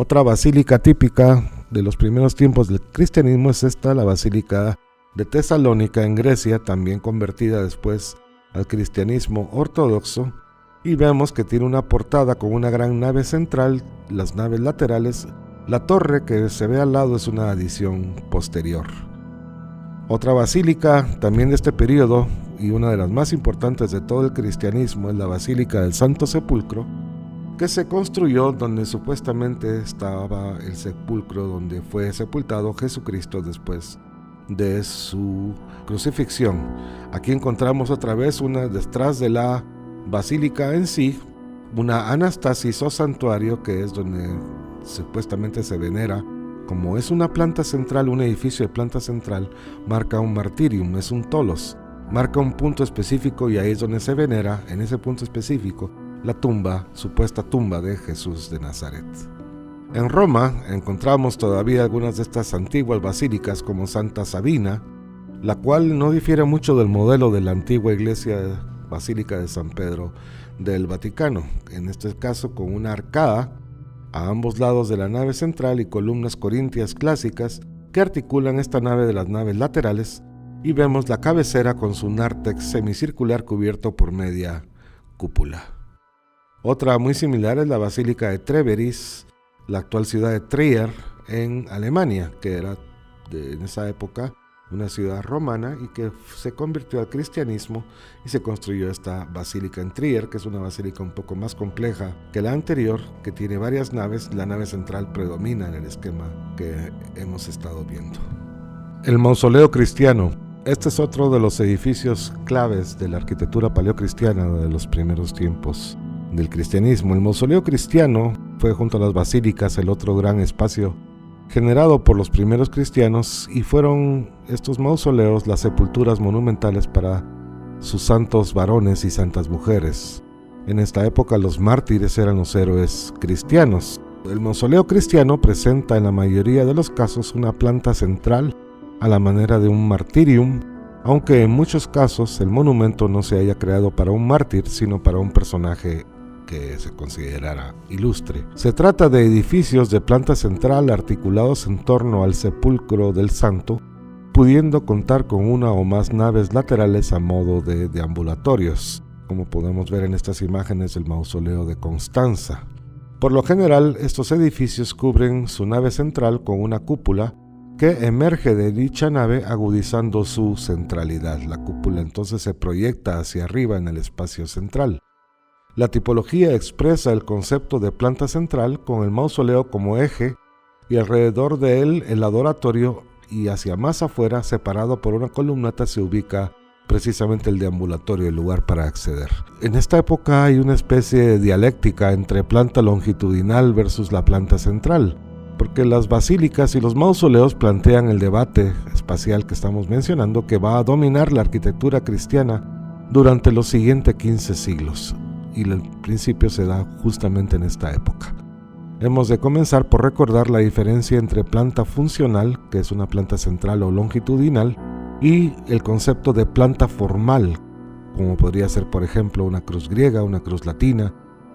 Otra basílica típica de los primeros tiempos del cristianismo es esta, la Basílica de Tesalónica en Grecia, también convertida después al cristianismo ortodoxo, y vemos que tiene una portada con una gran nave central, las naves laterales. La torre que se ve al lado es una adición posterior. Otra basílica también de este periodo y una de las más importantes de todo el cristianismo es la Basílica del Santo Sepulcro, que se construyó donde supuestamente estaba el sepulcro donde fue sepultado Jesucristo después de su crucifixión. Aquí encontramos otra vez detrás de la basílica en sí, una anastasis o santuario, que es donde supuestamente se venera. Como es una planta central, un edificio de planta central, marca un martirium, es un tolos, marca un punto específico, y ahí es donde se venera, en ese punto específico, la tumba, supuesta tumba de Jesús de Nazaret. En Roma encontramos todavía algunas de estas antiguas basílicas, como Santa Sabina, la cual no difiere mucho del modelo de la antigua iglesia Basílica de San Pedro del Vaticano, en este caso con una arcada a ambos lados de la nave central y columnas corintias clásicas que articulan esta nave de las naves laterales, y vemos la cabecera con su nártex semicircular cubierto por media cúpula. Otra muy similar es la Basílica de Treveris, la actual ciudad de Trier en Alemania, que era en esa época una ciudad romana y que se convirtió al cristianismo, y se construyó esta basílica en Trier, que es una basílica un poco más compleja que la anterior, que tiene varias naves. La nave central predomina en el esquema que hemos estado viendo. El mausoleo cristiano. Este es otro de los edificios claves de la arquitectura paleocristiana de los primeros tiempos del cristianismo. El mausoleo cristiano fue, junto a las basílicas, el otro gran espacio generado por los primeros cristianos, y fueron estos mausoleos las sepulturas monumentales para sus santos varones y santas mujeres. En esta época los mártires eran los héroes cristianos. El mausoleo cristiano presenta en la mayoría de los casos una planta central a la manera de un martirium, aunque en muchos casos el monumento no se haya creado para un mártir, sino para un personaje que se considerara ilustre. Se trata de edificios de planta central articulados en torno al sepulcro del santo, pudiendo contar con una o más naves laterales a modo de deambulatorios, como podemos ver en estas imágenes del mausoleo de Constanza. Por lo general, estos edificios cubren su nave central con una cúpula que emerge de dicha nave, agudizando su centralidad. La cúpula entonces se proyecta hacia arriba en el espacio central. La tipología expresa el concepto de planta central, con el mausoleo como eje y alrededor de él el adoratorio, y hacia más afuera, separado por una columnata, se ubica precisamente el deambulatorio, el lugar para acceder. En esta época hay una especie de dialéctica entre planta longitudinal versus la planta central, porque las basílicas y los mausoleos plantean el debate espacial que estamos mencionando, que va a dominar la arquitectura cristiana durante los siguientes 15 siglos. Y el principio se da justamente en esta época. Hemos de comenzar por recordar la diferencia entre planta funcional, que es una planta central o longitudinal, y el concepto de planta formal, como podría ser, por ejemplo, una cruz griega, una cruz latina,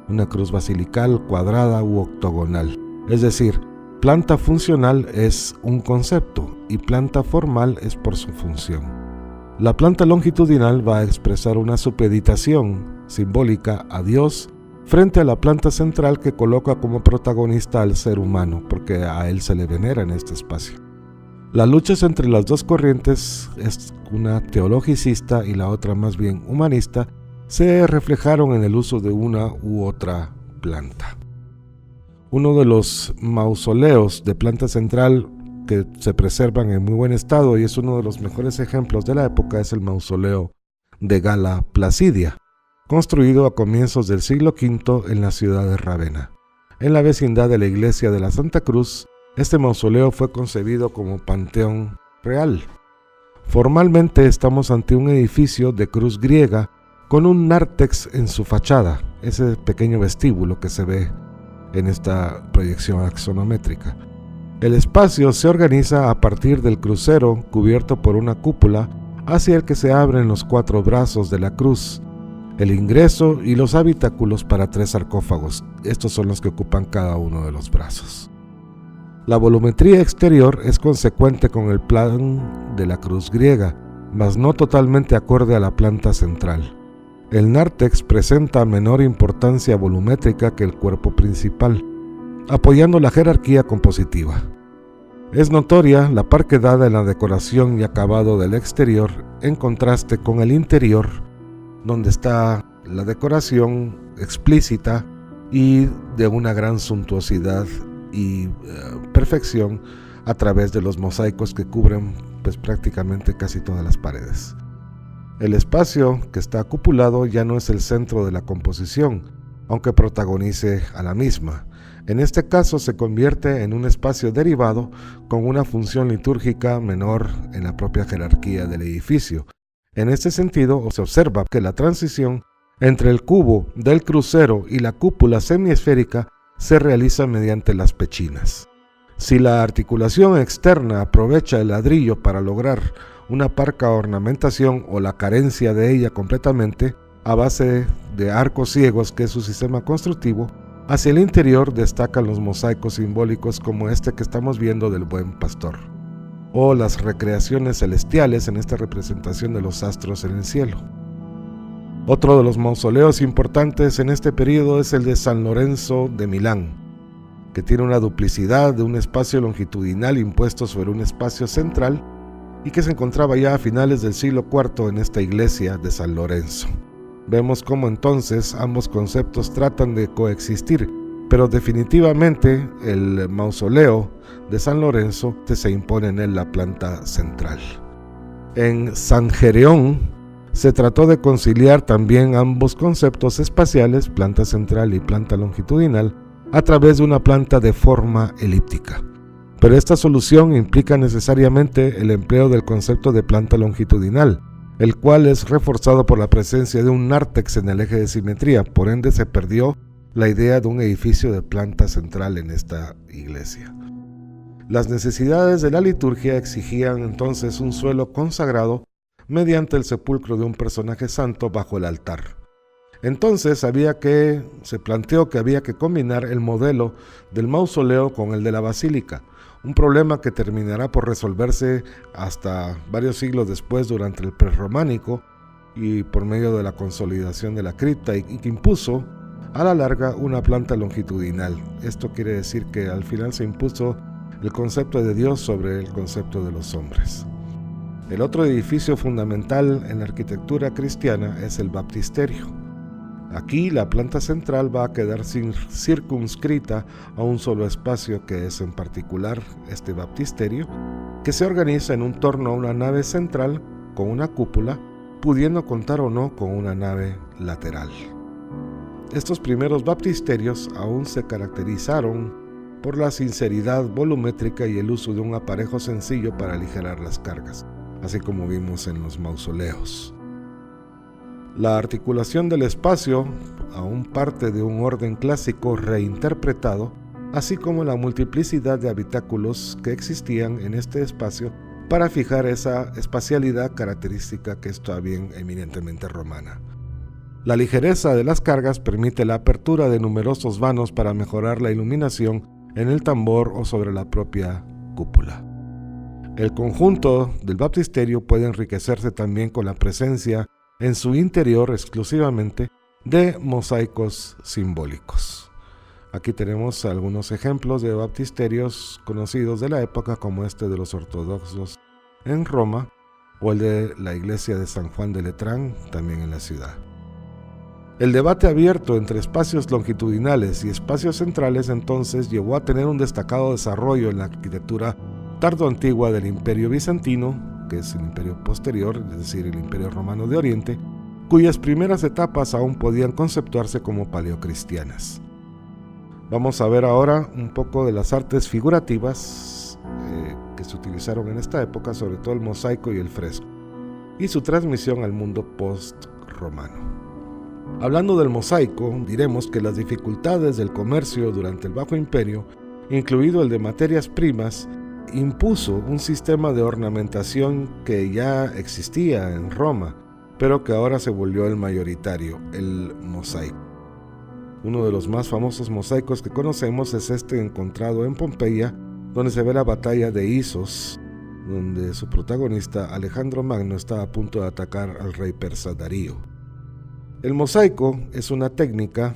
una cruz basilical, cuadrada u octogonal. Es decir, planta funcional es un concepto y planta formal es por su función. La planta longitudinal va a expresar una supeditación simbólica a Dios frente a la planta central, que coloca como protagonista al ser humano, porque a él se le venera en este espacio. Las luchas entre las dos corrientes, es una teologicista y la otra más bien humanista, se reflejaron en el uso de una u otra planta. Uno de los mausoleos de planta central que se preservan en muy buen estado, y es uno de los mejores ejemplos de la época, es el mausoleo de Gala Placidia, construido a comienzos del siglo V en la ciudad de Rávena. En la vecindad de la iglesia de la Santa Cruz, este mausoleo fue concebido como panteón real. Formalmente estamos ante un edificio de cruz griega con un nártex en su fachada, ese pequeño vestíbulo que se ve en esta proyección axonométrica. El espacio se organiza a partir del crucero cubierto por una cúpula, hacia el que se abren los 4 brazos de la cruz, el ingreso y los habitáculos para 3 sarcófagos. Estos son los que ocupan cada uno de los brazos. La volumetría exterior es consecuente con el plan de la cruz griega, mas no totalmente acorde a la planta central. El nártex presenta menor importancia volumétrica que el cuerpo principal, apoyando la jerarquía compositiva. Es notoria la parquedad en la decoración y acabado del exterior en contraste con el interior, donde está la decoración explícita y de una gran suntuosidad y perfección a través de los mosaicos que cubren pues prácticamente casi todas las paredes. El espacio que está cupulado ya no es el centro de la composición, aunque protagonice a la misma. En este caso se convierte en un espacio derivado con una función litúrgica menor en la propia jerarquía del edificio. En este sentido se observa que la transición entre el cubo del crucero y la cúpula semiesférica se realiza mediante las pechinas. Si la articulación externa aprovecha el ladrillo para lograr una parca ornamentación o la carencia de ella completamente a base de arcos ciegos, que es su sistema constructivo, hacia el interior destacan los mosaicos simbólicos como este que estamos viendo del Buen Pastor, o las recreaciones celestiales en esta representación de los astros en el cielo. Otro de los mausoleos importantes en este periodo es el de San Lorenzo de Milán, que tiene una duplicidad de un espacio longitudinal impuesto sobre un espacio central y que se encontraba ya a finales del siglo IV en esta iglesia de San Lorenzo. Vemos cómo entonces ambos conceptos tratan de coexistir, pero definitivamente el mausoleo de San Lorenzo se impone en él la planta central. En San Gereón se trató de conciliar también ambos conceptos espaciales, planta central y planta longitudinal, a través de una planta de forma elíptica. Pero esta solución implica necesariamente el empleo del concepto de planta longitudinal, el cual es reforzado por la presencia de un nártex en el eje de simetría. Por ende se perdió la idea de un edificio de planta central en esta iglesia. Las necesidades de la liturgia exigían entonces un suelo consagrado mediante el sepulcro de un personaje santo bajo el altar. Entonces se planteó que había que combinar el modelo del mausoleo con el de la basílica, un problema que terminará por resolverse hasta varios siglos después durante el prerrománico y por medio de la consolidación de la cripta y que impuso a la larga una planta longitudinal. Esto quiere decir que al final se impuso el concepto de Dios sobre el concepto de los hombres. El otro edificio fundamental en la arquitectura cristiana es el baptisterio. Aquí la planta central va a quedar circunscrita a un solo espacio, que es en particular este baptisterio, que se organiza en torno a una nave central con una cúpula, pudiendo contar o no con una nave lateral. Estos primeros baptisterios aún se caracterizaron por la sinceridad volumétrica y el uso de un aparejo sencillo para aligerar las cargas, así como vimos en los mausoleos. La articulación del espacio aún parte de un orden clásico reinterpretado, así como la multiplicidad de habitáculos que existían en este espacio para fijar esa espacialidad característica que es todavía eminentemente romana. La ligereza de las cargas permite la apertura de numerosos vanos para mejorar la iluminación en el tambor o sobre la propia cúpula. El conjunto del baptisterio puede enriquecerse también con la presencia en su interior exclusivamente de mosaicos simbólicos. Aquí tenemos algunos ejemplos de baptisterios conocidos de la época, como este de los ortodoxos en Roma o el de la iglesia de San Juan de Letrán, también en la ciudad. El debate abierto entre espacios longitudinales y espacios centrales entonces llevó a tener un destacado desarrollo en la arquitectura tardoantigua del Imperio Bizantino, que es el imperio posterior, es decir, el Imperio Romano de Oriente, cuyas primeras etapas aún podían conceptuarse como paleocristianas. Vamos a ver ahora un poco de las artes figurativas que se utilizaron en esta época, sobre todo el mosaico y el fresco, y su transmisión al mundo post-romano. Hablando del mosaico, diremos que las dificultades del comercio durante el Bajo Imperio, incluido el de materias primas, impuso un sistema de ornamentación que ya existía en Roma, pero que ahora se volvió el mayoritario, el mosaico. Uno de los más famosos mosaicos que conocemos es este encontrado en Pompeya, donde se ve la batalla de Isos, donde su protagonista Alejandro Magno está a punto de atacar al rey persa Darío. El mosaico es una técnica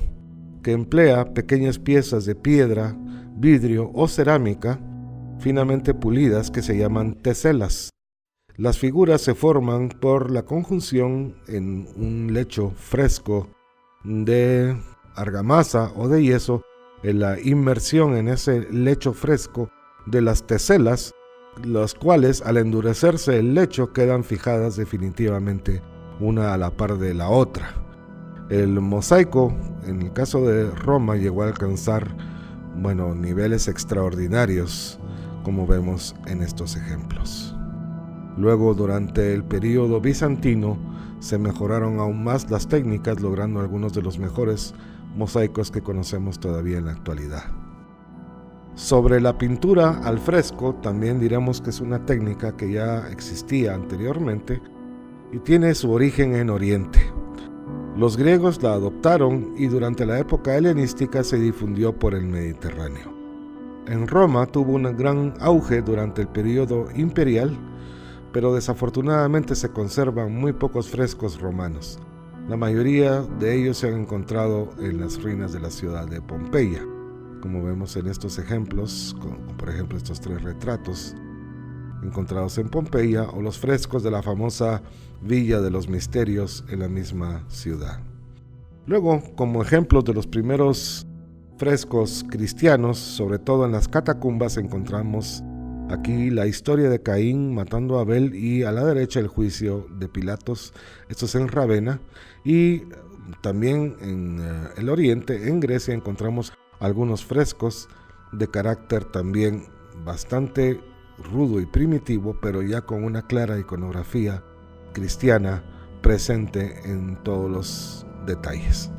que emplea pequeñas piezas de piedra, vidrio o cerámica finamente pulidas que se llaman teselas. Las figuras se forman por la conjunción en un lecho fresco de argamasa o de yeso, en la inmersión en ese lecho fresco de las teselas, las cuales al endurecerse el lecho quedan fijadas definitivamente una a la par de la otra. El mosaico, en el caso de Roma, llegó a alcanzar, niveles extraordinarios, como vemos en estos ejemplos. Luego, durante el período bizantino, se mejoraron aún más las técnicas, logrando algunos de los mejores mosaicos que conocemos todavía en la actualidad. Sobre la pintura al fresco, también diremos que es una técnica que ya existía anteriormente y tiene su origen en Oriente. Los griegos la adoptaron y durante la época helenística se difundió por el Mediterráneo. En Roma tuvo un gran auge durante el período imperial, pero desafortunadamente se conservan muy pocos frescos romanos. La mayoría de ellos se han encontrado en las ruinas de la ciudad de Pompeya, como vemos en estos ejemplos, como por ejemplo estos 3 retratos encontrados en Pompeya, o los frescos de la famosa Villa de los Misterios en la misma ciudad. Luego, como ejemplos de los primeros frescos cristianos, sobre todo en las catacumbas, encontramos aquí la historia de Caín matando a Abel y a la derecha el juicio de Pilatos, esto es en Rávena, y también en el oriente, en Grecia, encontramos algunos frescos de carácter también bastante rudo y primitivo, pero ya con una clara iconografía cristiana presente en todos los detalles.